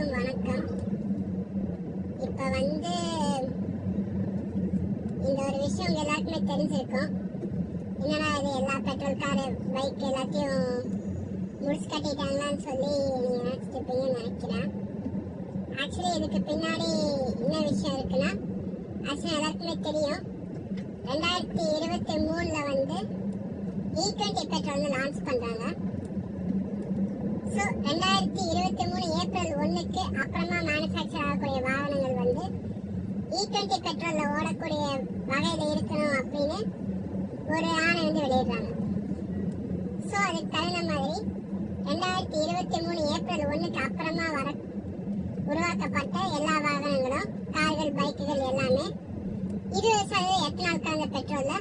எல்லாருக்கும் வணக்கம். இப்ப இந்த ஒரு விஷயம் எல்லாருக்குமே தெரிஞ்சிருக்கும். என்னன்னா இது எல்லா பெட்ரோல் கார் பைக் எல்லாத்தையும் முடிச்சு கட்டிட்டாங்களான்னு சொல்லி நீங்க நினைச்சிருப்பீங்கன்னு நினைக்கிறேன். ஆக்சுவலி இதுக்கு பின்னாடி என்ன விஷயம் இருக்குன்னா, ஆக்சுவலி எல்லாருக்குமே தெரியும், 2023 E20 பெட்ரோல் லான்ச் பண்றாங்க. ஸோ 2023 ஏப்ரல் 1க்கு அப்புறமா மேனுஃபேக்சர் ஆகக்கூடிய வாகனங்கள் E20 பெட்ரோல்ல ஓடக்கூடிய வகையில இருக்கணும் அப்படின்னு ஒரு ஆணை வெளியிடுறாங்க. ஸோ அதுக்கு தகுந்த மாதிரி 2023 ஏப்ரல் 1க்கு அப்புறமா உருவாக்கப்பட்ட எல்லா வாகனங்களும், கார்கள், பைக்குகள் எல்லாமே 20% எத்தனால் கலந்த பெட்ரோல்ல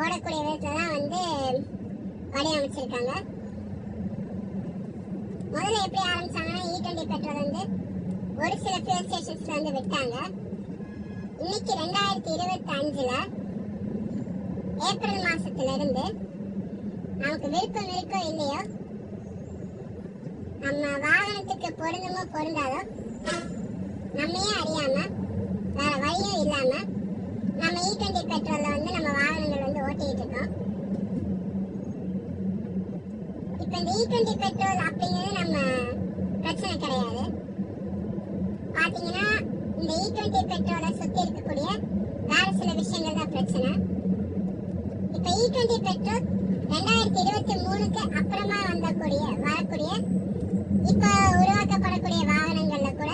ஓடக்கூடிய விதத்துல தான் வடிவமைச்சிருக்காங்க. முதல்ல எப்படி ஆரம்பிச்சாங்கன்னா, E20 பெட்ரோல் ஒரு சில ஃபியூல் ஸ்டேஷன்ஸ்ல விட்டாங்க. இன்னைக்கு 2025 ஏப்ரல் மாசத்துல இருந்து நமக்கு விருப்பம் இருக்கோ இல்லையோ, நம்ம வாகனத்துக்கு பொருந்துமோ பொருந்தாதோ, நம்மையே அறியாம வேற வழியும் இல்லாம நம்ம E20 பெட்ரோல்ல நம்ம வாகனங்கள் ஓட்டிட்டு இருக்கோம். இப்ப இந்த E20 பெட்ரோல் அப்படிங்கிறது நம்ம பிரச்சனை கிடையாது. பாத்தீங்கன்னா இந்த E20 பெட்ரோலை சுத்தி இருக்கக்கூடிய வேற சில விஷயங்கள் தான் பிரச்சனை. இப்ப E20 பெட்ரோல் 2023க்கு அப்புறமா வரக்கூடிய இப்ப உருவாக்கப்படக்கூடிய வாகனங்கள்ல கூட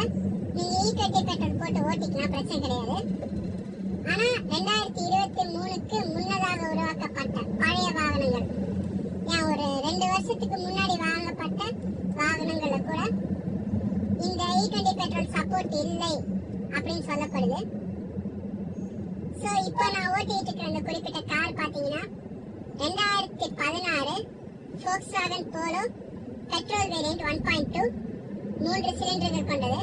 நீங்க E20 பெட்ரோல் போட்டு ஓட்டிக்கலாம், பிரச்சனை கிடையாது. ஆனா 2023க்கு முன்னதாக உருவாக்கப்பட்ட பழைய வாகனங்கள், ஒரு 2 வருஷத்துக்கு முன்னாடி வாங்கப்பட்ட வாகனங்கள்ல கூட இந்த E20 பெட்ரோல் சப்போர்ட் இல்லை அப்படின்னு சொல்லப்படுது. சோ இப்போ நான் ஓட்டிட்டு இருக்கிற அந்த குறிப்பிட்ட கார் பாத்தீங்கன்னா 2016 Volkswagen Polo பெட்ரோல் வேரியன்ட் 1.2 3 சிலிண்டர்கள் கொண்டது.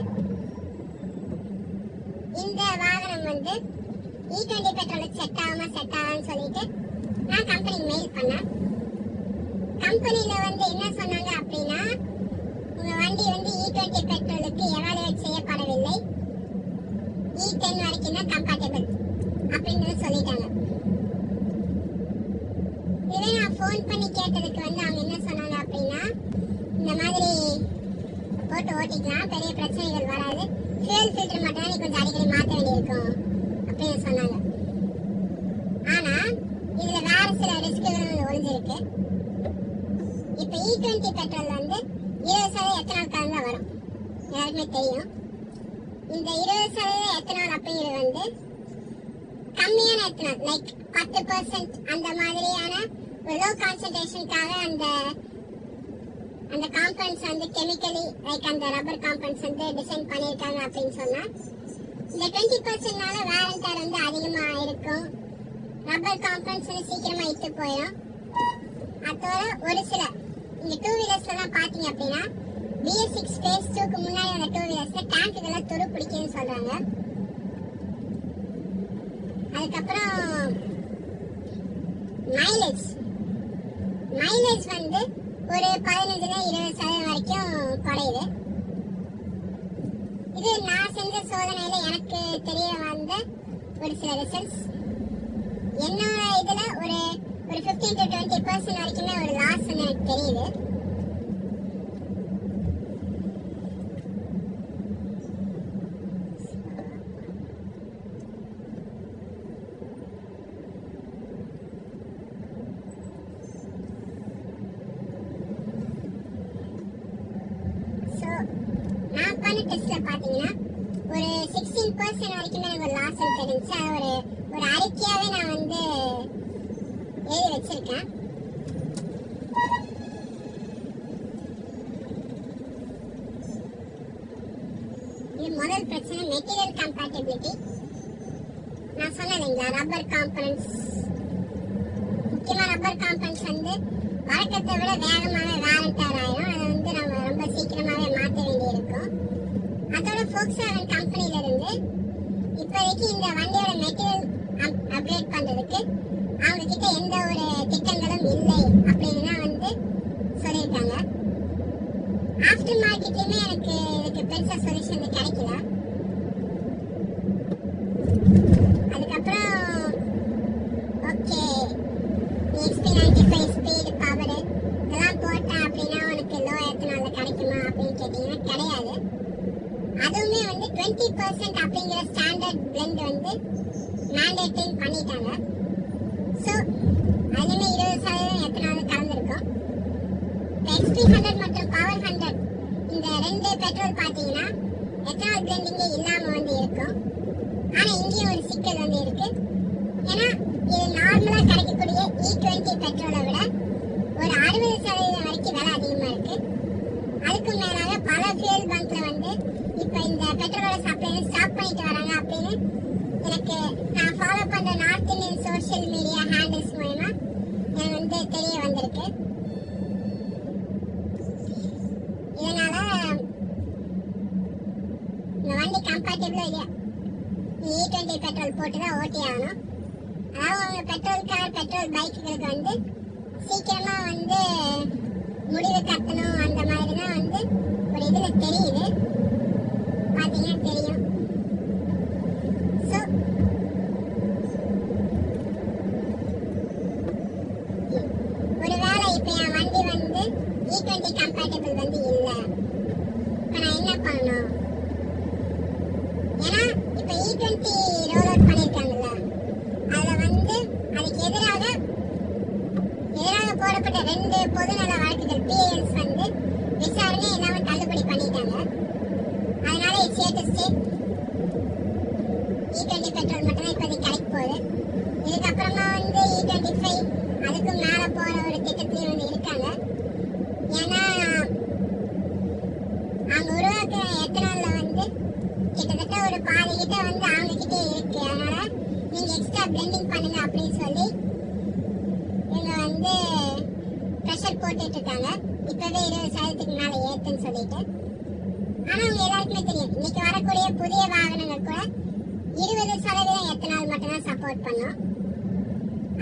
இந்த வாகனம் E20 பெட்ரோலுக்கு செட் ஆகும்னு சொல்லிட்டு நான் கம்பெனிக்கு மெயில் பண்ணேன். கம்பெனில என்ன சொன்னாங்க அப்படின்னா, உங்க வண்டி E20 பெட்ரோலுக்கு எவாலுவேட் செய்யப்படவில்லை, E10 வரைக்கும் தான் கம்பேட்டபிள் அப்படின்னு சொல்லிட்டாங்க. இதுவே நான் ஃபோன் பண்ணி கேட்டதுக்கு அவங்க என்ன சொன்னாங்க அப்படின்னா, இந்த மாதிரி போட்டு ஓட்டிக்கலாம், பெரிய பிரச்சனைகள் வராது, ஃபியூல் ஃபில்டர் மட்டும் தான் கொஞ்சம் அடிக்கடி மாற்ற வேண்டியிருக்கும் அப்படின்னு சொன்னாங்க. ஆனா இதுல வேற சில ரிஸ்க்குகள் ஒளிஞ்சிருக்கு. இப்ப E20 பெட்ரோல் 20% எத்தனால் கலந்து வரும், எல்லாருக்குமே தெரியும். இந்த 20% எத்தனால் அப்படிங்கிறது கம்மியான எத்தனால், லைக் 10% அந்த மாதிரியான ஒரு லோ கான்சன்ட்ரேஷனுக்காக அந்த காம்பவுண்ட்ஸ் கெமிக்கலி லைக் அந்த ரப்பர் காம்பவுண்ட்ஸ் டிசைன் பண்ணியிருக்காங்க அப்படின்னு சொன்னா, இந்த 20%னால வேரண்டர் அதிகமா இருக்கும், ரப்பர் காம்பவுண்ட்ஸ் சீக்கிரமா இட்டு போயிடும். அதோட ஒரு சில இந்த 2 வீலர்ஸ்லாம் பாத்தீங்க அப்படின்னா BS6 phase 2க்கு முன்னாடி அந்த 2 வீலர்ஸ்ல டேங்க்குகளை துரு பிடிக்குன்னு சொல்றாங்க. அதுக்கப்புறம் மைலேஜ் ஒரு 15-20% வரைக்கும் குறையுது. இது நான் செஞ்ச சோதனையில எனக்கு தெரிய வந்த ஒரு சில ரிசல்ட்ஸ். என்னோட இதுல ஒரு 15-20% வரைக்குமே ஒரு லாஸ் எனக்கு தெரியுது. நான் பண்ண டெஸ்ட்ல பாத்தீங்கன்னா ஒரு 16% வரைக்குமே எனக்கு ஒரு லாஸ் தெரிஞ்சு, ஒரு அறிக்கையாவே நான் எழுதி வச்சிருக்கேன். இது முதல் பிரச்சனை, மெட்டீரியல் கம்பேட்டபிலிட்டி. நான் சொன்னேன் இல்லைங்களா, ரப்பர் காம்பனன்ட்ஸ், முக்கியமா ரப்பர் காம்பனன்ட்ஸ் வழக்கத்தை விட வேகமாவே வேரண்டர் ஆயிடும். அதை நம்ம ரொம்ப சீக்கிரமாவே மாற்ற வேண்டி இருக்கும். அதோட Volkswagen கம்பெனில இருந்து இப்போதைக்கு இந்த வண்டியோட மெட்டீரியல் அப்கிரேட் பண்றதுக்கு அவங்க கிட்ட எந்த ஒரு திட்டங்களும் இல்லை அப்படின்னு சொல்லியிருக்காங்க. ஆஃப்டர் மார்க்கெட்லயுமே எனக்கு இதுக்கு பெருசா கேட்டீங்கன்னா கிடையாது. அதுவுமே வந்து 20% அப்படிங்கிற ஸ்டாண்டர்ட் பிளெண்ட் வந்து மேண்டேட்டரி பண்ணிட்டாங்க. ஸோ அதுவுமே 20% எத்தனாவது கலந்துருக்கும். XP 100 மற்றும் பவர் 100 இந்த ரெண்டு பெட்ரோல் பார்த்தீங்கன்னா எத்தனால் பிளெண்டிங்கே இல்லாம வந்து இருக்கும். ஆனா இங்கேயும் ஒரு சிக்கல் வந்து இருக்கு. ஏன்னா இது நார்மலா கிடைக்கக்கூடிய E20 பெட்ரோலை விட ஒரு 60% வரைக்கும் விலை அதிகமா இருக்கு. அதுக்கு மேலாக பல ஃபியூல் பங்க்ல வந்து இப்ப இந்த பெட்ரோலோட சப்ளை ஸ்டாப் பண்ணிட்டு வராங்க அப்படின்னு எனக்கு நான் ஃபாலோ பண்ற north Indian social media handles மூலமா எனக்கு வந்து தெரிய வந்திருக்கு. இதனால இந்த வண்டி கம்பேட்டபிளா இல்லையா, E20 பெட்ரோல் போட்டு தான் ஓட்டி ஆகணும். அதாவது அவங்க பெட்ரோல் கார் பெட்ரோல் பைக்குகளுக்கு வந்து சீக்கிரமா வந்து முடிவு கட்டணும் அந்த மாதிரி தான் வந்து ஒரு இதுல தெரியுது. பாத்தீங்கன்னா தெரியும். ஸோ ஒருவேளை இப்ப என் வண்டி வந்து E20 கம்பேட்டபிள் வந்து இல்ல, இப்ப நான் என்ன பண்ணணும்? ஏன்னா இப்ப E20 ரோல் அவுட் பண்ணிருக்காங்கல்ல, அதுல வந்து அதுக்கு எதிராக போடப்பட்ட 2 பொதுநல வழக்குகள் PALs வந்து விசாரணை எல்லாமே தள்ளுபடி பண்ணிட்டாங்க. அதனால E20 பெட்ரோல் மட்டும் தான் இப்போதைக்கு கிடைக்க போகுது. இதுக்கப்புறமா வந்து E25 அதுக்கும் மேல போற ஒரு திட்டத்திலையும் வந்து இருக்காங்க. ஏன்னா அவங்க உருவாக்குற எத்தனால்ல வந்து கிட்டத்தட்ட ஒரு பாதி கிட்ட வந்து அவங்க கிட்டே இருக்கு. அதனால நீங்க எக்ஸ்ட்ரா பிளெண்டிங் பண்ணுங்க அப்படின்னு சொல்லி இவங்க வந்து ப்ரெஷர் போட்டுட்டு இருக்காங்க. இப்பவே 20% மேல ஏத்துன்னு சொல்லிட்டு. ஆனா அவங்க எல்லாருக்குமே தெரியும், இன்னைக்கு வரக்கூடிய புதிய வாகனங்கள் கூட 20% எத்தனால் மட்டும் தான் சப்போர்ட் பண்ணும்.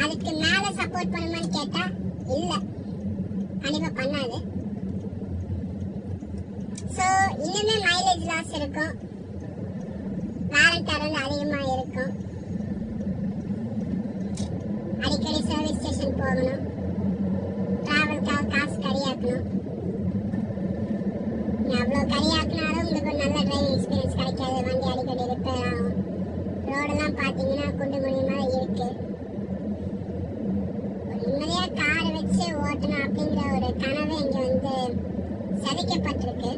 அதுக்கு மேல சப்போர்ட் பண்ணுமான்னு கேட்டா இல்ல, கண்டிப்பா பண்ணாது. சோ இன்னுமே மைலேஜ் லாஸ் இருக்கும், வாரண்ட் வந்து அதிகமா இருக்கும், அடிக்கடி சர்வீஸ் ஸ்டேஷன் போகணும், டிராவல்காக காசு கரியாக்கணும். அவ்வளோ கரியாக்கினாலும் உங்களுக்கு ஒரு நல்ல டிரைவிங் எக்ஸ்பீரியன்ஸ் கிடைக்காது. வண்டி அடிக்கடி ரிப்பேர் ஆகும். ரோடெல்லாம் பார்த்தீங்கன்னா குண்டு மணியமாக இருக்கு. ஒரு நிம்மதியாக கார் வச்சு ஓட்டணும் அப்படிங்கிற ஒரு கனவு இங்கே வந்து சதிக்கப்பட்டிருக்கு.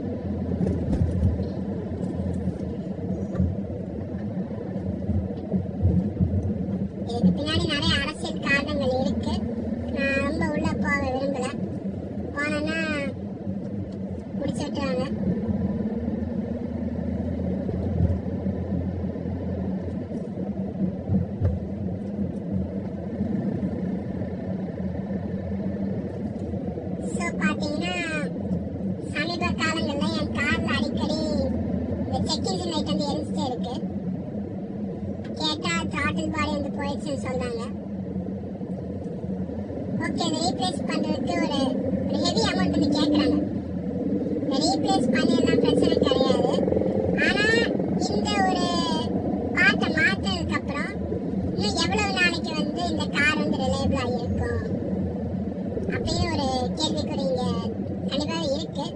இதுக்கு பின்னாடி நிறைய அரசியல் காரணங்கள் இருக்கு. நான் ரொம்ப உள்ள போக விரும்பல, போனேன்னா முடிச்சு விட்டுறாங்க. ஸோ பார்த்தீங்கன்னா சமீப காலங்களில் என் காரில் அடிக்கடி இந்த செக் இன்ஜின் லைட் வந்து எரிஞ்சிட்டே இருக்கு. கேட்டால் த்ராட்டில் பாடி வந்து போயிடுச்சுன்னு சொல்றாங்க. ஓகே, இதை ரீப்ளேஸ் பண்ணுறதுக்கு ஒரு ஹெவி அமௌண்ட் வந்து கேட்குறாங்க. இதை ரீப்ளேஸ் பண்ணிடலாம், பிரச்சனை கிடையாது. ஆனால் இந்த ஒரு பார்ட்டை மாற்றினதுக்கு அப்புறம் இன்னும் எவ்வளவு நாளைக்கு வந்து இந்த கார் வந்து ரிலையபிளாக இருக்கும் அப்படின்னு ஒரு கேள்விக்குறி இங்கே கண்டிப்பாக இருக்கு.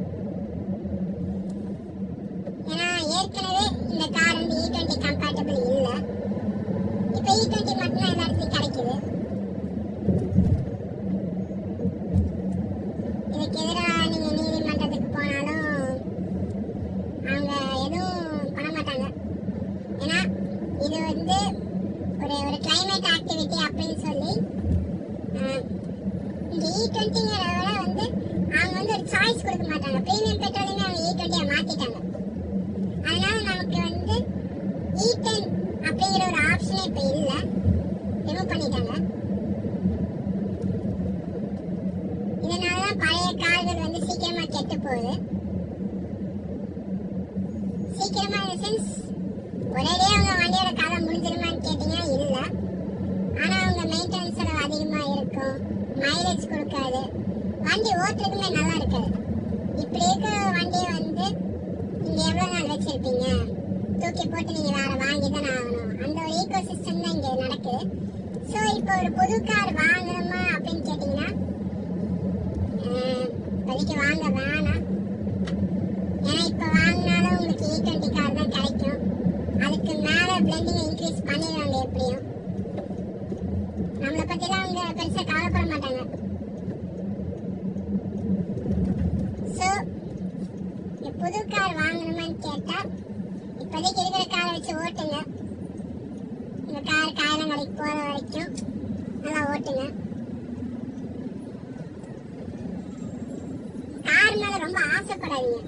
ஏன்னா ஏற்கனவே இந்த கார் வந்து E20 கம்பேட்டபிள் இல்லை. இப்போ E20 மட்டும்தான் எல்லா இடத்துலையும் கிடைக்குது. இதுக்கு எதிராக நீங்க நீதிமன்றத்துக்கு போனாலும் அவங்க எதுவும் பண்ண மாட்டாங்க. ஏன்னா இது வந்து ஒரு கிளைமேட் ஆக்டிவிட்டி அப்படின்னு சொல்லி இந்த E20ங்கிற விட வந்து அவங்க வந்து ஒரு சாய்ஸ் கொடுக்க மாட்டாங்க. பிரீமியம் பெட்ரோலையுமே அவங்க E20 மாத்திட்டாங்க. அதனால நமக்கு வந்து E10 அப்படிங்கிற ஒரு ஆப்ஷனே இப்போ இல்லை, ரிமூவ் பண்ணிட்டாங்க. இதனாலதான் பழைய கார்கள் வந்து சீக்கிரமா கெட்டு போகுது. சீக்கிரமா இந்த சென்ஸ் ஒரேடியே அவங்க வண்டியோட காலம் முடிஞ்சிருமான்னு கேட்டீங்கன்னா இல்ல. ஆனா அவங்க மெயின்டெனன்ஸ் செலவு அதிகமா இருக்கும், மைலேஜ் கொடுக்காது, வண்டி ஓட்டுறதுமே நல்லா இருக்காது. இப்படி இருக்கிற வண்டியை வந்து நீங்க எவ்வளவு நாள் வச்சிருப்பீங்க, தூக்கி போட்டு நீங்க வேற வாங்கி தானே ஆகணும். அந்த ஒரு ஈகோ சிஸ்டம் தான் இங்க நடக்குது. ஸோ இப்போ ஒரு புது கார் வாங்கணுமா அப்படின்னு கேட்டீங்கன்னா இப்போதைக்கு வாங்க வேணாம். பிளெண்டிங்கை இன்க்ரீஸ் பண்ணிடுவாங்க. எப்படியும் நம்மளை பற்றிலாம் அவங்க பெருசாக கவலைப்பட மாட்டாங்க. ஸோ புது கார் வாங்கணுமான்னு கேட்டால் இப்போதைக்கு இருக்கிற காரை வச்சு ஓட்டுங்க. இந்த கார் காயலங்கடைக்கு போகிற வரைக்கும் நல்லா ஓட்டுங்க. கார் மேலே ரொம்ப ஆசைப்படாதீங்க.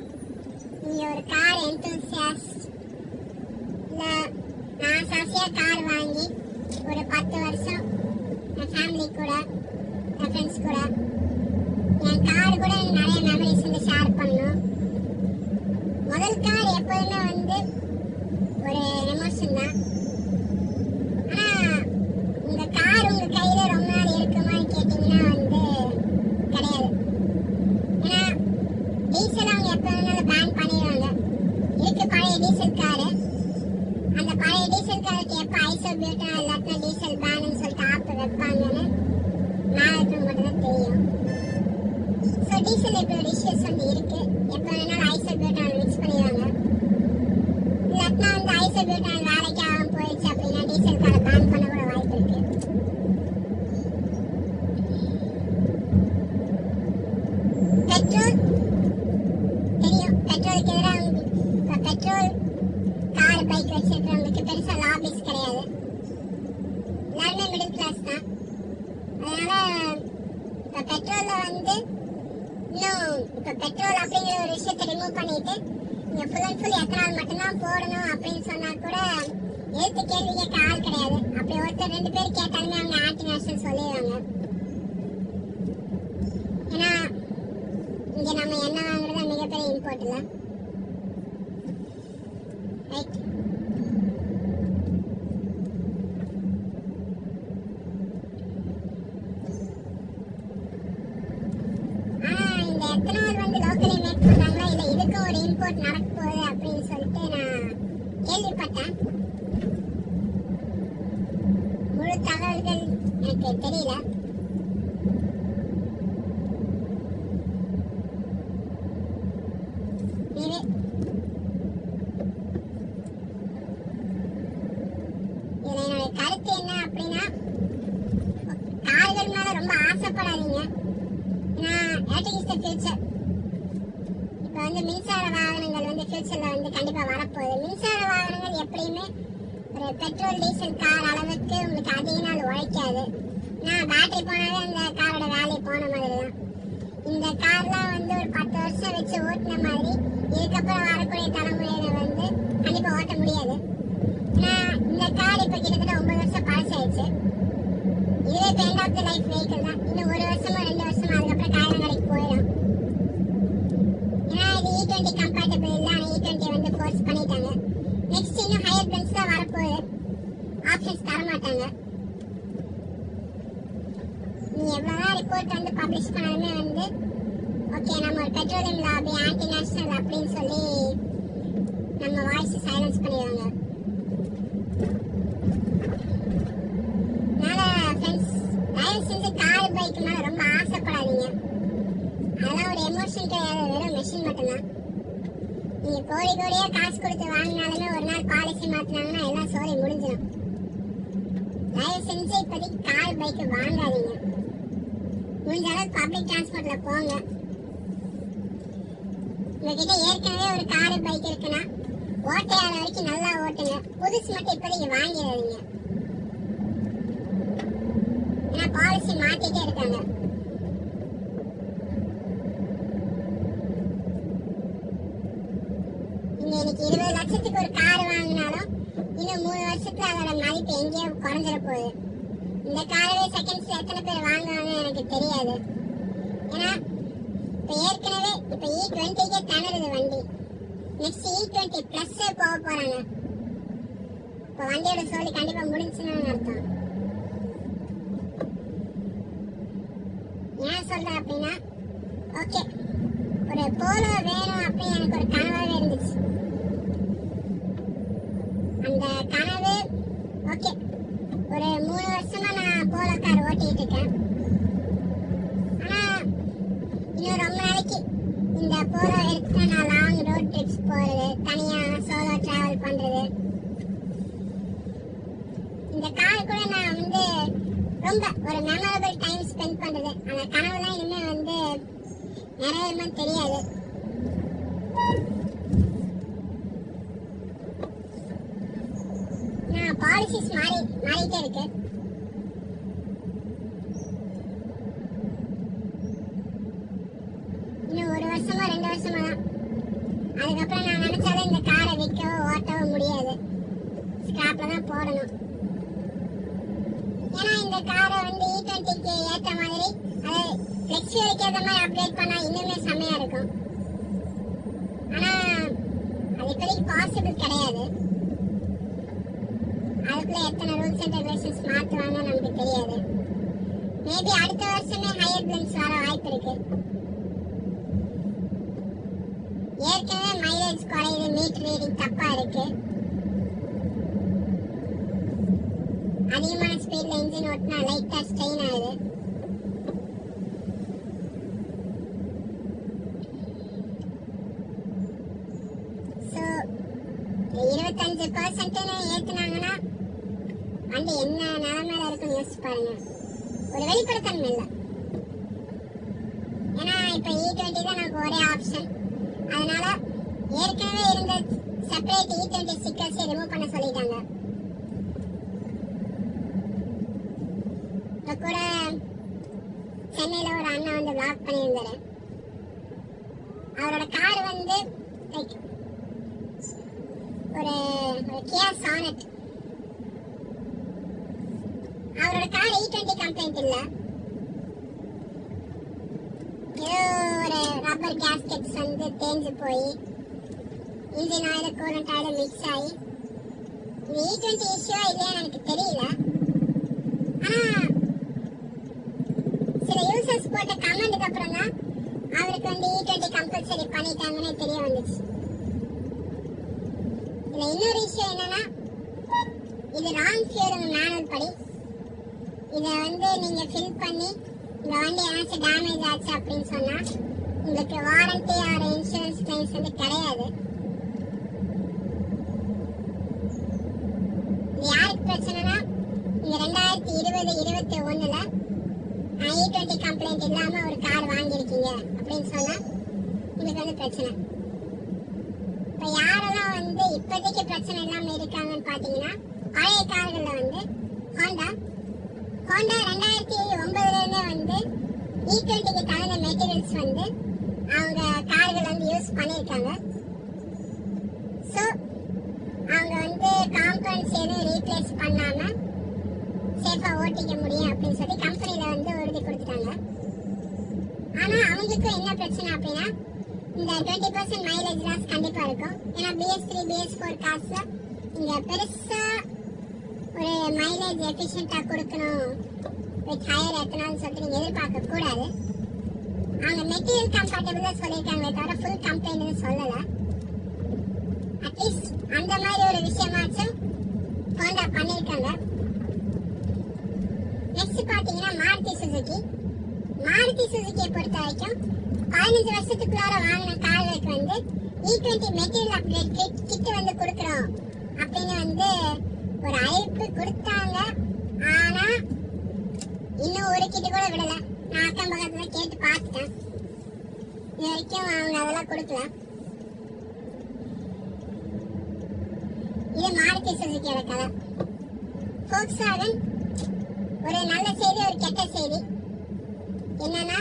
நீங்கள் ஒரு கார் என்தூசியாஸ்ட் இல்லை நான் ஆசையாக கார் வாங்கி ஒரு 10 வருஷம் என் ஃபேமிலி கூட என் ஃப்ரெண்ட்ஸ் கூட என் கார் கூட நிறைய மெமரிஸ் வந்து ஷேர் பண்ணணும். முதல் கார் எப்போதுமே வந்து ஒரு எமோஷன் தான். ஆனால் உங்கள் கார் உங்கள் கையில் ரொம்ப நாள் இருக்குமான்னு கேட்டிங்கன்னா வந்து கிடையாது. ஏன்னா டீசல் அவங்க எப்போ வேணாலும் பேன் பண்ணிடுவாங்க. இருக்கு பழைய டீசல் காரு. அந்த பழைய டீசல் காருக்கு எப்போ ஐசோபியூட்டன் இல்லாட்டினா டீசல் பேனுன்னு சொல்லிட்டு ஆப்பு வைப்பாங்கன்னு நாளைக்கு மட்டும் தான் தெரியும். ஸோ டீசல் இப்படி ஒரு இஷ்யூஸ் வந்து இருக்கு. எப்போ வேணாலும் ஐசோபியூட்டன் மிக்ஸ் பண்ணிடுவாங்க. இல்லாட்டினா வந்து ஐசோபியூட்டன் வேலைக்கு ஆகாம போயிடுச்சு அப்படின்னா டீசல் காரை பேன் பண்ண கூட வாய்ப்பு இருக்கு. பெட்ரோல் தெரியும். பெட்ரோலுக்கு எதிராக இப்போ பெட்ரோல் கார் பைக் வச்சிருக்கிறவங்களுக்கு பெருசா லாபிஸ் கிடையாது. எல்லாருமே மிடில் கிளாஸ் தான். அதனால இப்போ பெட்ரோல்ல வந்து இன்னும் இப்போ பெட்ரோல் அப்படிங்கிற ஒரு விஷயத்தை ரிமூவ் பண்ணிட்டு நீங்க ஃபுல் அண்ட் ஃபுல் எத்தனால் மட்டும்தான் போடணும் அப்படின்னு சொன்னா கூட எழுத்து கேள்வி கேட்க ஆள் கிடையாது. அப்படி ஒருத்தர் 2 பேர் கேட்டாலுமே அவங்க ஆன்டி நேஷனல் சொல்லிடுவாங்க. ஏன்னா இங்க நம்ம என்ன வாங்குறது மிகப்பெரிய இம்போர்ட் இல்லை. ரைட். இந்த எத்தனால் வந்து லோக்கலி மேக் பண்றாங்களா இல்ல இதுக்கும் ஒரு இம்போர்ட் நடக்க போகுது அப்படின்னு சொல்லிட்டு நான் கேள்விப்பட்டேன். முழு தகவல்கள் எனக்கு தெரியல. இதுல என்னோட கருத்து என்ன அப்படின்னா கார்கள் மேல ரொம்ப ஆசைப்படாதீங்க. இப்ப வந்து மின்சார வாகனங்கள் வந்து ஃபியூச்சர்ல வந்து கண்டிப்பா வரப்போகுது. மின்சார வாகனங்கள் எப்படியுமே ஒரு பெட்ரோல் டீசல் கார் அளவுக்கு உங்களுக்கு அதிக நாள் உழைக்காது. நான் பேட்டரி போனாலே அந்த காரோட வேலை போன மாதிரி தான். இந்த கார்லாம் வந்து ஒரு 10 வருஷம் வச்சு ஓட்டின மாதிரி இதுக்கப்புறம் வரக்கூடிய தலைமுறையில வந்து கண்டிப்பா ஓட்ட முடியாது. இந்த கார் இப்ப கிட்டத்தட்ட 9 வருஷம் பழசாயிடுச்சு. இதுவே இப்போ end of the life vehicle தான். இன்னும் 1 வருஷமோ 2 வருஷமோ அதுக்கப்புறம் காயலங்கடைக்கு போயிடும். ஏன்னா இது E20 கம்பேட்டபிள் இல்லை. ஆனால் E20 வந்து ஃபோர்ஸ் பண்ணிட்டாங்க. நெக்ஸ்ட் இன்னும் ஹையர் பிராண்ட்ஸ் தான் வரப்போகுது. ஆப்ஷன்ஸ் தரமாட்டாங்க. நீ எவ்வளோதான் ரிப்போர்ட் வந்து பப்ளிஷ் பண்ணாலுமே வந்து ஓகே நம்ம ஒரு பெட்ரோலியம் லாபி ஆன்டி நேஷனல் அப்படின்னு சொல்லி நம்ம வாய்ஸ் சைலன்ஸ் பண்ணிடுவாங்க. தயவு செஞ்சு கார் பைக் மேல ரொம்ப ஆசைப்படாதீங்க. அதெல்லாம் ஒரு எமோஷன் கிடையாது, வெறும் மெஷின் மட்டும்தான். நீங்க கோடி கோடியா காசு கொடுத்து வாங்கினாலுமே ஒரு நாள் பாலிசி மாத்தினாங்கன்னா எல்லாம் சோரி முடிஞ்சிடும். தயவு செஞ்சு இப்போதைக்கு கார் பைக் வாங்காதீங்க. முடிஞ்ச அளவுக்கு பப்ளிக் டிரான்ஸ்போர்ட்ல போங்க. உங்ககிட்ட ஏற்கனவே ஒரு கார் பைக் இருக்குன்னா ஓட்டையாள வரைக்கும் நல்லா ஓட்டுங்க. புதுசு மட்டும் இப்போதைக்கு வாங்கிடாதீங்க. ஏன்னா பாலிசி மாத்திட்டே இருக்காங்க. நீங்க இன்னைக்கு 20 லட்சத்துக்கு ஒரு கார் வாங்கினாலும் இன்னும் 3 வருஷத்துல அதோட மதிப்பு எங்கேயோ குறைஞ்சிட போகுது. இந்த காரவே செகண்ட்ஸ்ல எத்தனை பேர் வாங்குவாங்கன்னு எனக்கு தெரியாது. ஏன்னா இப்ப ஏற்கனவே இப்ப E20க்கே திணறுது வண்டி. நெக்ஸ்ட் E20 பிளஸ் போக போறாங்க. இப்ப வண்டியோட சோழி கண்டிப்பா முடிஞ்சுன்னு அர்த்தம். ஏன் சொல்றேன் அப்படின்னா ஓகே ஒரு போலோ வேணும் அப்படின்னு எனக்கு ஒரு கனவாவே இருந்துச்சு. அந்த கனவு ஓகே ஒரு 3 வருஷமா நான் போலோ கார் ஓட்டிட்டு இருக்கேன். ஆனா இன்னும் ரொம்ப நாளைக்கு இந்த போலோ எடுத்துட்டு நான் லாங் ரோட் ட்ரிப்ஸ் போறது, தனியா சோலோ டிராவல் பண்றது இந்த கார் கூட நான் வந்து ரொம்ப ஒரு மெமரபிள் டைம் ஸ்பெண்ட் பண்றது. அந்த கனவுலாம் இனிமே வந்து நிறைவேறுமா தெரியாது. நான் பாலிசிஸ் மாறிட்டே இருக்கு. இன்னும் 1 வருஷமா 2 வருஷமா தான். அதுக்கப்புறம் நான் நினைச்சாலும் இந்த காரை விற்கவோ ஓட்டவோ முடியாது. ஸ்கிராப்ல தான் போடணும். ஏன்னா இந்த காரை வந்து E20க்கு ஏற்ற மாதிரி அதை ஃப்ளெக்ஸிபிலிட்டிக்கு ஏற்ற மாதிரி அப்டேட் பண்ணா இன்னுமே செம்மையா இருக்கும். ஆனா அது இப்போதைக்கு பாசிபிள் கிடையாது. அதுக்குள்ள எத்தனை ரூல்ஸ் அண்ட் ரெகுலேஷன்ஸ் மாற்றுவாங்க நமக்கு தெரியாது. மேபி அடுத்த வருஷமே ஹையர் பிளண்ட்ஸ் வர வாய்ப்பு இருக்கு. ஏற்கனவே மைலேஜ் குறையுது, மீட்டர் ரீடிங் தப்பா இருக்கு. அதிகமான ஸ்பீட்ல இன்ஜின் ஓட்டினா லைட்டா ஸ்ட்ரெயின் ஆகுது. ஸோ 25% ஏத்துனாங்கன்னா வண்டி என்ன நிலைமையில இருக்குன்னு யோசிச்சு பாருங்க. ஒரு வெளிப்படைத்தன்மை இல்லை. ஏன்னா இப்ப E20 தான் நமக்கு ஒரே ஆப்ஷன். அதனால ஏற்கனவே இருந்த செப்பரேட் E20 ஸ்டிக்கர்ஸை ரிமூவ் பண்ண சொல்லிட்டாங்க. இப்ப கூட சென்னையில ஒரு அண்ணா வந்து பிளாக் பண்ணியிருந்தாரு. அவரோட கார் வந்து ஒரு கியா சானட். அவரோட கார் E20 கம்ப்ளைண்ட் இல்ல. ஏதோ ஒரு ரப்பர் கேஸ்கெட்ஸ் வந்து தேஞ்சு போய் engine oil coolant oil mix ஆகி இது E20 இஷ்யூவா இல்லையான்னு எனக்கு தெரியல. ஆனா சில யூசர்ஸ் போட்ட கமெண்ட்டுக்கு அப்புறம் தான் அவருக்கு வந்து E20 கம்பல்சரி பண்ணிட்டாங்கன்னு தெரிய வந்துச்சு. இதுல இன்னொரு விஷயம் என்னன்னா, இது ராங் ஃபியூல் மேனுவல் படி. இதை வந்து நீங்க ஃபில் பண்ணி இந்த வண்டி ஏதாச்சும் டேமேஜ் ஆச்சு அப்படின்னு சொன்னா உங்களுக்கு வாரண்டி ஆர் இன்சூரன்ஸ் கிளைம்ஸ் வந்து கிடையாது. இது யாருக்கு பிரச்சனைனா, இந்த 2020-21ல E20 கம்ப்ளைண்ட் இல்லாம ஒரு கார் வாங்கியிருக்கீங்க அப்படின்னு சொன்னா உங்களுக்கு வந்து பிரச்சனை. இப்ப யாரெல்லாம் வந்து இப்போதைக்கு பிரச்சனை இல்லாம இருக்காங்கன்னு பாத்தீங்கன்னா, பழைய கார்கள்ல வந்து ஹோண்டா 2009 வந்து E20க்கு தகுந்த மெட்டீரியல்ஸ் வந்து அவங்க கார்கள் வந்து யூஸ் பண்ணியிருக்காங்க. ஸோ அவங்க வந்து காம்பனன்ட்ஸ் எதுவும் ரீப்ளேஸ் பண்ணாம சேஃபா ஓட்டிக்க முடியும் அப்படின்னு சொல்லி கம்பெனில வந்து உறுதி கொடுத்துட்டாங்க. ஆனா அவங்களுக்கும் என்ன பிரச்சனை அப்படின்னா, இந்த 20% மைலேஜ் லாஸ் கண்டிப்பா இருக்கும். ஏன்னா BS3 BS4 கார்ஸ்ல இங்க பெருசா ஒரு மைலேஜ் எஃபிஷியன்ட்டா கொடுக்கணும் வித் ஹையர் எத்தனால் சொல்லிட்டு நீங்க எதிர்பார்க்க கூடாது. அவங்க மெட்டீரியல் கம்பேட்டபிளா சொல்லியிருக்காங்களே தவிர ஃபுல் கம்ப்ளைண்ட் சொல்லல. அட்லீஸ்ட் அந்த மாதிரி ஒரு விஷயமாச்சும் ஹோண்டா பண்ணியிருக்காங்க. நெக்ஸ்ட் பாத்தீங்கன்னா மாருதி சுசுகியை பொறுத்த வரைக்கும் 15 வருஷத்துக்குள்ளார வாங்கின கார்களுக்கு வந்து E20 மெட்டீரியல் அப்கிரேட் கிட் வந்து கொடுக்குறோம் அப்படின்னு வந்து ஒரு அறிவிப்பு கொடுத்தாங்க. ஆனா இன்னும் ஒரு கிட் கூட விடல. நான் அக்கம் பக்கத்துல கேட்டு பார்த்துட்டேன். இது வரைக்கும் அவங்க அதெல்லாம் கொடுக்கல. இது மாருதி சுசுகியோட கதை. Volkswagen ஒரு நல்ல செய்தி, ஒரு கெட்ட செய்தி என்னன்னா,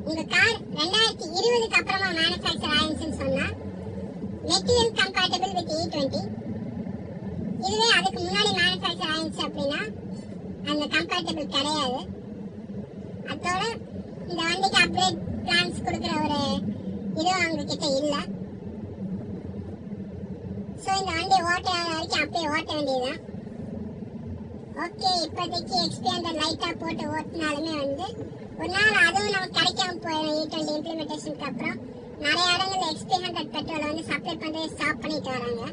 உங்க கார் 2020க்கு அப்புறமா மேனுஃபேக்சர் ஆயிருச்சுன்னு சொன்னா மெட்டீரியல் கம்பேட்டபிள் வித் E20. இதுவே அதுக்கு முன்னாடி மேனுஃபேக்சர் ஆயிருச்சு அப்படின்னா அந்த கம்பேட்டபிள் கிடையாது. அதோட இந்த வண்டிக்கு அப்கிரேட் பிளான்ஸ் கொடுக்குற ஒரு இதுவும் அவங்க கிட்ட இல்ல. ஸோ இந்த வண்டி ஓட்டாத வரைக்கும் அப்படியே ஓட்ட வேண்டியதுதான். ஓகே, இப்போதைக்கு எக்ஸ்பீரியன்ஸ் லைட்டா போட்டு ஓட்டினாலுமே வந்து ஒரு நாள் அதுவும் நமக்கு கிடைக்காம போயிடும். E20 இம்ப்ளிமெண்டேஷனுக்கு அப்புறம் நிறைய இடங்கள்ல XP100 பெட்ரோலை வந்து சப்ளை பண்றதை ஸ்டாப் பண்ணிட்டு வராங்க.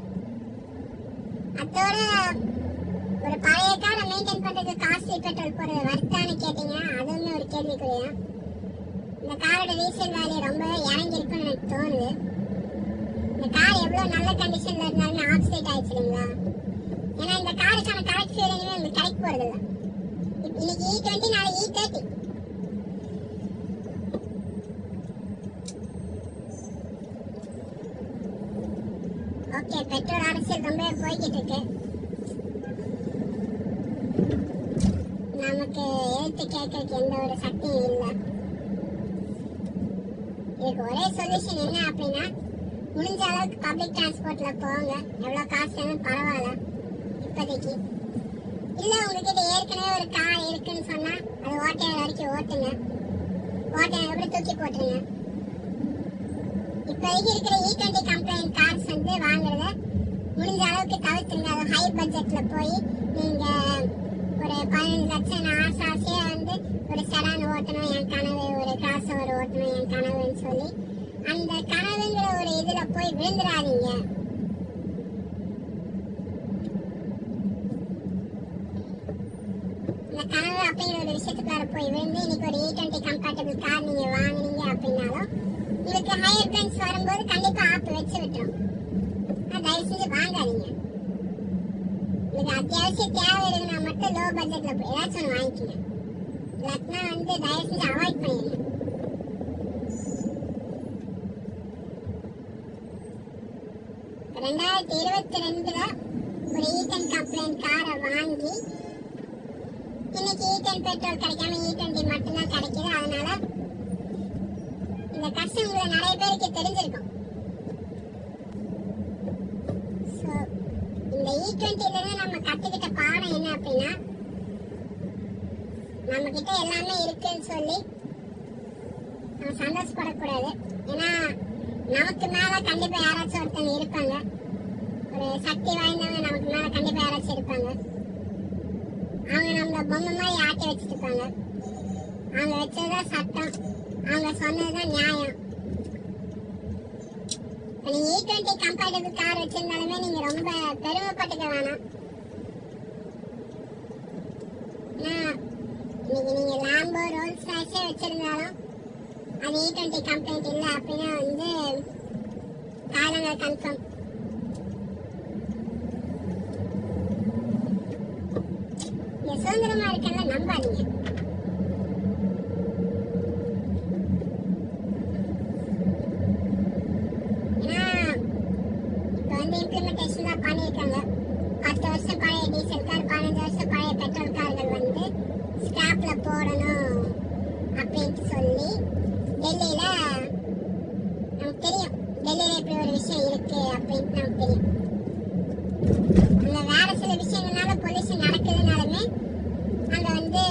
அதோட ஒரு பழைய காரை மெயின்டைன் பண்றதுக்கு காஸ்ட்லி பெட்ரோல் போடுறது வர்த்தான்னு கேட்டீங்கன்னா அதுவுமே ஒரு கேள்விக்குறியா. இந்த காரோட ரீசேல் வேல்யூ ரொம்ப இறங்கி இருக்குன்னு எனக்கு தோணுது. இந்த கார் எவ்வளவு நல்ல கண்டிஷன்ல இருந்தாலுமே ஆக்சிடென்ட் ஆயிடுச்சு இல்லைங்களா. ஏன்னா இந்த காருக்கான கரெக்ட் ஃபியூல் இனிமே உங்களுக்கு கிடைக்க போறது இல்லை. இன்னைக்கு E20 நாளைக்கு E30. ஓகே, பெட்ரோல் அரசியல் ரொம்ப போய்கிட்டு இருக்கு. நமக்கு எழுத்து கேட்கறதுக்கு எந்த ஒரு சக்தியும் இல்லை. இதுக்கு ஒரே சொல்யூஷன் என்ன அப்படின்னா, முடிஞ்ச அளவுக்கு பப்ளிக் டிரான்ஸ்போர்ட்ல போங்க. எவ்வளவு காசு பரவாயில்ல இப்போதைக்கு. இல்ல உங்ககிட்ட ஏற்கனவே ஒரு கார் இருக்குன்னு சொன்னா அது ஓட்டையார் வரைக்கும் ஓட்டுங்க. ஓட்டையார் எப்படி தூக்கி போட்டுருங்க. இப்போதைக்கு இருக்கிற E20 கம்ப்ளைண்ட் கார்ஸ் வந்து வாங்குறத முடிஞ்ச அளவுக்கு தவிர்த்துருங்க. அது ஹை பட்ஜெட்ல போய் நீங்க ஒரு 15 லட்சம் ஆசையா வந்து ஒரு செடான் ஓட்டணும் என் கனவு, ஒரு கிராஸ் ஓவர் ஓட்டணும் என் கனவுன்னு சொல்லி அந்த கனவுங்கிற ஒரு இதுல போய் விழுந்துடாதீங்க. இந்த கனவு அப்படிங்கிற ஒரு விஷயத்துக்குள்ளார போய் விழுந்து இன்னைக்கு ஒரு E20 கம்பேட்டபிள் கார் நீங்க வாங்குனீங்க அப்படின்னாலும் உங்களுக்கு ஹையர் பிராண்ட்ஸ் வரும்போது கண்டிப்பா ஆப் வச்சு விட்டுரும். தயவு செஞ்சு வாங்காதீங்க. உங்களுக்கு அத்தியாவசிய தேவை இருக்குன்னா மட்டும் லோ பட்ஜெட்ல போய் ஏதாச்சும் ஒன்று வாங்கிக்கோங்க. இல்லாட்டினா வந்து தயவு செஞ்சு அவாய்ட் பண்ணிடுங்க. ரெண்டாயிரத்தி 22ல ஒரு E10 கம்ப்ளைண்ட் காரை வாங்கி இன்னைக்கு E10 பெட்ரோல் கிடைக்காம E20 மட்டும்தான் கிடைக்குது. அதனால இந்த கஷ்டம் உங்களுக்கு நிறைய பேருக்கு தெரிஞ்சிருக்கும். இந்த E20ல இருந்து நம்ம கத்துக்கிட்ட பாடம் என்ன அப்படின்னா, நம்ம கிட்ட எல்லாமே இருக்குன்னு சொல்லி நம்ம சந்தோஷப்படக்கூடாது. ஏன்னா நமக்கு மேல கண்டிப்பா யாராச்சும் ஒருத்தவங்க இருப்பாங்க. ஒரு சக்தி வாய்ந்தவங்க நமக்கு மேல கண்டிப்பா யாராச்சும் இருப்பாங்க. அவங்க நம்மள பொம்மை மாதிரி ஆட்டி வச்சுட்டு இருப்பாங்க. அவங்க வச்சதுதான் சட்டம், அவங்க சொன்னதுதான் நியாயம். நீங்க E20 கம்பேட்டபிள் கார் வச்சிருந்தாலுமே நீங்க ரொம்ப பெருமைப்பட்டுக்க வேணாம். இன்னைக்கு நீங்க லாம்போ ரோல்ஸ் ராய்ஸே வச்சிருந்தாலும் அது E20 கம்ப்ளைண்ட் இல்லை அப்படின்னா வந்து காலங்கள் கன்ஃபார்ம். சுதந்திரமா இருக்கல நம்பாதீங்க. இம்ப்ளிமெண்டேஷன் தான் பண்ணியிருக்காங்க. 10 வருஷம் பழைய டீசல் கார், 15 வருஷம் பழைய பெட்ரோல் கார்கள் வந்து ஸ்கிராப்ல போடணும் அப்படின்ட்டு சொல்லி டெல்லியில நமக்கு தெரியும். டெல்லியில இப்படி ஒரு விஷயம் இருக்கு அப்படின்ட்டு நமக்கு தெரியும். அங்க வேற சில விஷயங்கள்னால பொல்யூஷன் நடக்குதுனாலுமே அங்க வந்து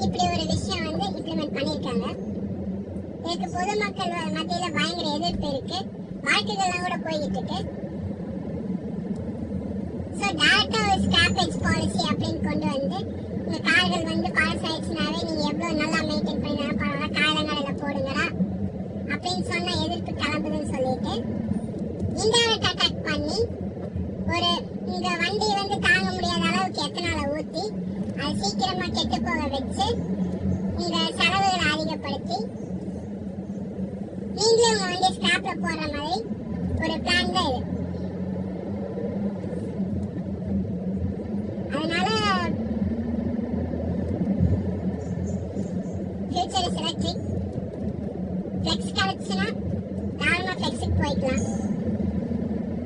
இப்படி ஒரு விஷயம் வந்து இம்ப்ளிமெண்ட் பண்ணியிருக்காங்க. இதுக்கு பொதுமக்கள் மத்தியில பயங்கர எதிர்ப்பு இருக்கு. வழக்குகள்லாம் கூட போய்கிட்டு இருக்கு. ஸோ டேரக்டா ஒரு ஸ்கிராப்பேஜ் பாலிசி அப்படின்னு கொண்டு வந்து இந்த கார்கள் வந்து பழசாயிடுச்சுனாவே நீங்க எவ்வளவு நல்லா மெயின்டைன் பண்ணி பரவாயில்ல காலங்களில போடுங்கடா அப்படின்னு சொன்ன எதிர்ப்பு கிளம்புதுன்னு சொல்லிட்டு இன்டைரக்ட் அட்டாக் பண்ணி ஒரு உங்க வண்டி வந்து தாங்க முடியாத அளவுக்கு எத்தனால ஊத்தி அது சீக்கிரமா கெட்டு போக வச்சு உங்க செலவுகளை அதிகப்படுத்தி நீங்களே உங்க வண்டியை ஸ்கிராப்ல போடுற மாதிரி ஒரு பிளான் தான் இது. அதனால ஃபியூச்சர் இஸ் எலக்ட்ரிக். ஃப்ளெக்ஸ் கிடைச்சுன்னா தாராளமா ஃப்ளெக்ஸுக்கு போய்க்கலாம்.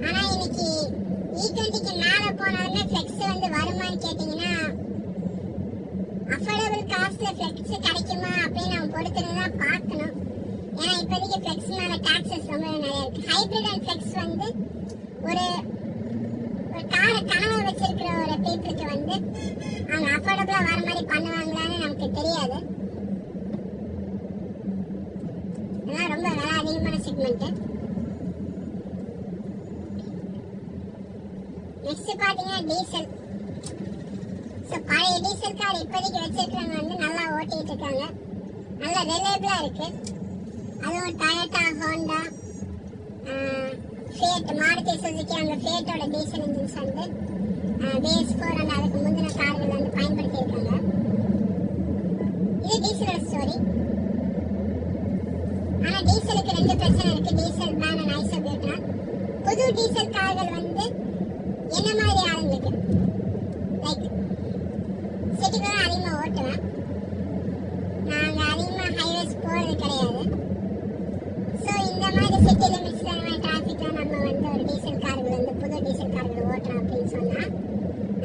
ஆனா இன்னைக்கு E20க்கு மேல போனாலுமே ஃப்ளெக்ஸ் வந்து வருமானு கேட்டீங்கன்னா அஃபோர்டபுள் காஸ்ட்ல ஃப்ளெக்ஸ் கிடைக்குமா அப்படின்னு நம்ம பொறுத்துன்னு தான் பார்க்கணும். ஏன்னா இப்போதைக்கு ஃப்ளெக்ஸ் மேல டாக்ஸஸ் ரொம்ப நிறைய இருக்கு. ஹைபிரிட் அண்ட் ஃப்ளெக்ஸ் வந்து ஒரு காரை கனவை வச்சிருக்கிற ஒரு பீப்புளுக்கு வந்து அவங்க அஃபோர்டபுளா வர மாதிரி பண்ணுவாங்களான்னு நமக்கு தெரியாது. இதெல்லாம் ரொம்ப விலை அதிகமான செக்மெண்ட். நெக்ஸ்ட் பாத்தீங்கன்னா டீசல். பழைய டீசல் கார் இப்போதைக்கு வச்சிருக்கிறவங்க வந்து நல்லா ஓட்டிட்டு இருக்காங்க. நல்லா ரிலையபிளா இருக்கு. அதுவும் Toyota, Honda, Fiat, Maruti Suzuki அந்த ஃபியட்டோட டீசல் இன்ஜின்ஸ் வந்து BS4 and அதுக்கு முந்தின கார்கள் வந்து பயன்படுத்தி இருக்காங்க. இது டீசலோட ஸ்டோரி. ஆனா டீசலுக்கு 2 பிரச்சனை இருக்கு. டீசல் பேன் அண்ட் ஐசோபியூட்டனால். புது டீசல் கார்கள் வந்து என்ன மாதிரி ஆளுங்களுக்கு சிட்டிக்குள்ள அதிகமா ஓட்டுவேன். நாங்க அதிகமா ஹைவேஸ் போறது கிடையாது. ஸோ இந்த மாதிரி சிட்டி லிமிட்ஸ் டிராஃபிக்ல நம்ம வந்து ஒரு டீசல் கார்கள் வந்து புது டீசல் கார்கள் ஓட்டுறோம் அப்படின்னு சொன்னா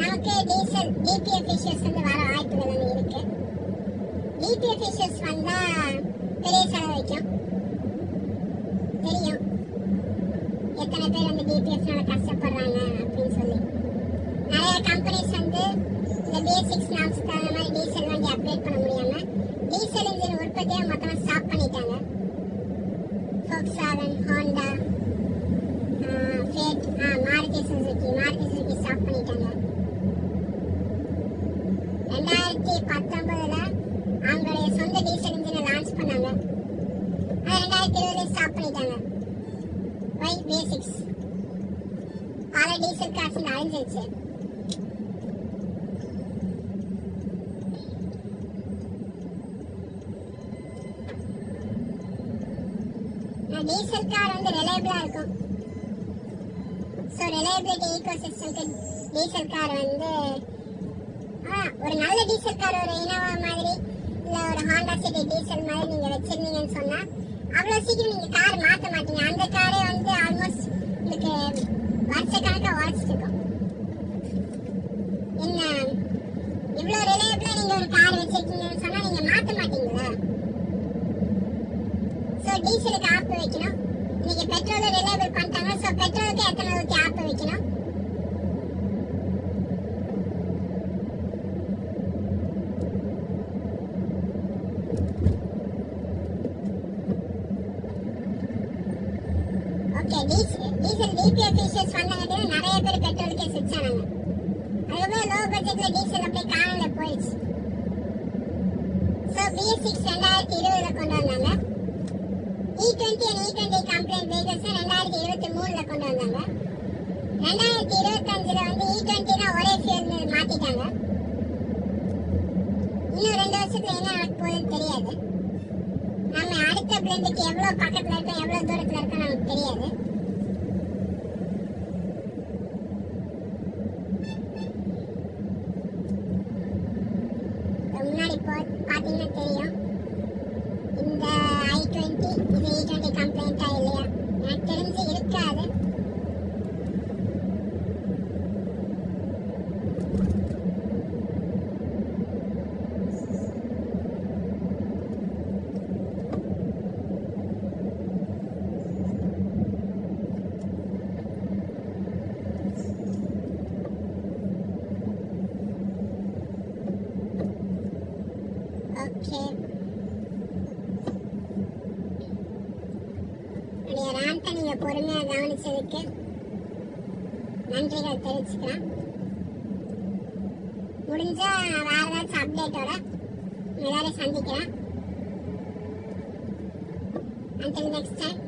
நமக்கு டீசல் டிபிஎஃப் இஷ்யூஸ் வந்து வர வாய்ப்புகள் வந்து இருக்கு. டிபிஎஃப் இஷ்யூஸ் வந்தா பெரிய செலவு வைக்கும். தெரியும் எத்தனை பேர் வந்து டிபிஎஃப்னால கஷ்டப்படுறாங்க அப்படின்னு சொல்லி. நிறைய கம்பெனிஸ் வந்து இந்த பேசிக்ஸ் நாம்ஸ்க்கு அந்த மாதிரி டீசல் வண்டி அப்டேட் பண்ண முடியாம டீசல் இன்ஜின் உற்பத்தியை மொத்தமாக ஸ்டாப் பண்ணிட்டாங்க. Volkswagen, Honda, Fiat, Maruti Suzuki stop பண்ணிட்டாங்க. 2019 அவங்களுடைய சொந்த டீசல் இன்ஜினை லான்ச் பண்ணாங்க. அது 2020 ஸ்டாப் பண்ணிட்டாங்க. வை பேசிக்ஸ் பல டீசல் கார்ஸ் அழிஞ்சிருச்சு. டீசல் கார் வந்து ரிலையபிளா இருக்கும். ஸோ ரிலையபிலிட்டி ஈகோசிஸ்டம்க்கு டீசல் கார் வந்து ஒரு நல்ல டீசல் கார் ஒரு இனோவா மாதிரி இல்லை ஒரு ஹாண்டா சிட்டி டீசல் மாதிரி நீங்கள் வச்சிருந்தீங்கன்னு சொன்னால் அவ்வளோ சீக்கிரம் நீங்கள் கார் மாற்ற மாட்டீங்க. அந்த காரே வந்து ஆல்மோஸ்ட் உங்களுக்கு வருஷக்கணக்காக உழைச்சிட்டு இருக்கும். என்ன இவ்வளோ ரிலையபிளாக நீங்கள் ஒரு கார் வச்சிருக்கீங்கன்னு சொன்னால் நீங்கள் மாற்ற மாட்டீங்களா? ஸோ டீசலுக்கு ஆப்பு வைக்கணும். இன்னைக்கு பெட்ரோல் ரிலையபிள் பண்ணிட்டாங்க. ஸோ பெட்ரோலுக்கு எத்தனை ஊற்றி ஆப்பு வைக்கணும்? ஓகே, டீசல் டிபிஎஃப் இஷ்யூஸ் வந்தங்காட்டி நிறைய பேர் பெட்ரோலுக்கே ஸ்விட்ச் ஆனாங்க. அதுக்கப்புறம் லோ பட்ஜெட்ல டீசல் அப்படியே காணல போயிடுச்சு. ஸோ BS6 2020 கொண்டு வந்தாங்க. E20 and E20 complaint vehicles 2023 கொண்டு வந்தாங்க. 2025 வந்து E20 தான் ஒரே ஃபியூல் மாத்திட்டாங்க. இன்னும் 2 வருஷத்துல என்ன நடக்க போகுதுன்னு தெரியாது. நம்ம அடுத்த பிளண்டுக்கு எவ்வளவு பக்கத்துல இருக்கோம் எவ்வளவு தூரத்துல இருக்கோம் நமக்கு தெரியாது. முன்னாடி பாத்தீங்கன்னா தெரியும் இந்த I20 இது E20 கம்ப்ளைண்டா இல்லையா? எனக்கு தெரிஞ்சு இருக்காது. ஓகே, ராண்ட நீங்க பொறுமையா கவனிச்சதுக்கு நன்றிகள் தெரிவிச்சுக்கிறேன். முடிஞ்சா வேற ஏதாச்சும் அப்டேட்டோட எல்லாரையும் சந்திக்கிறேன். Until next time.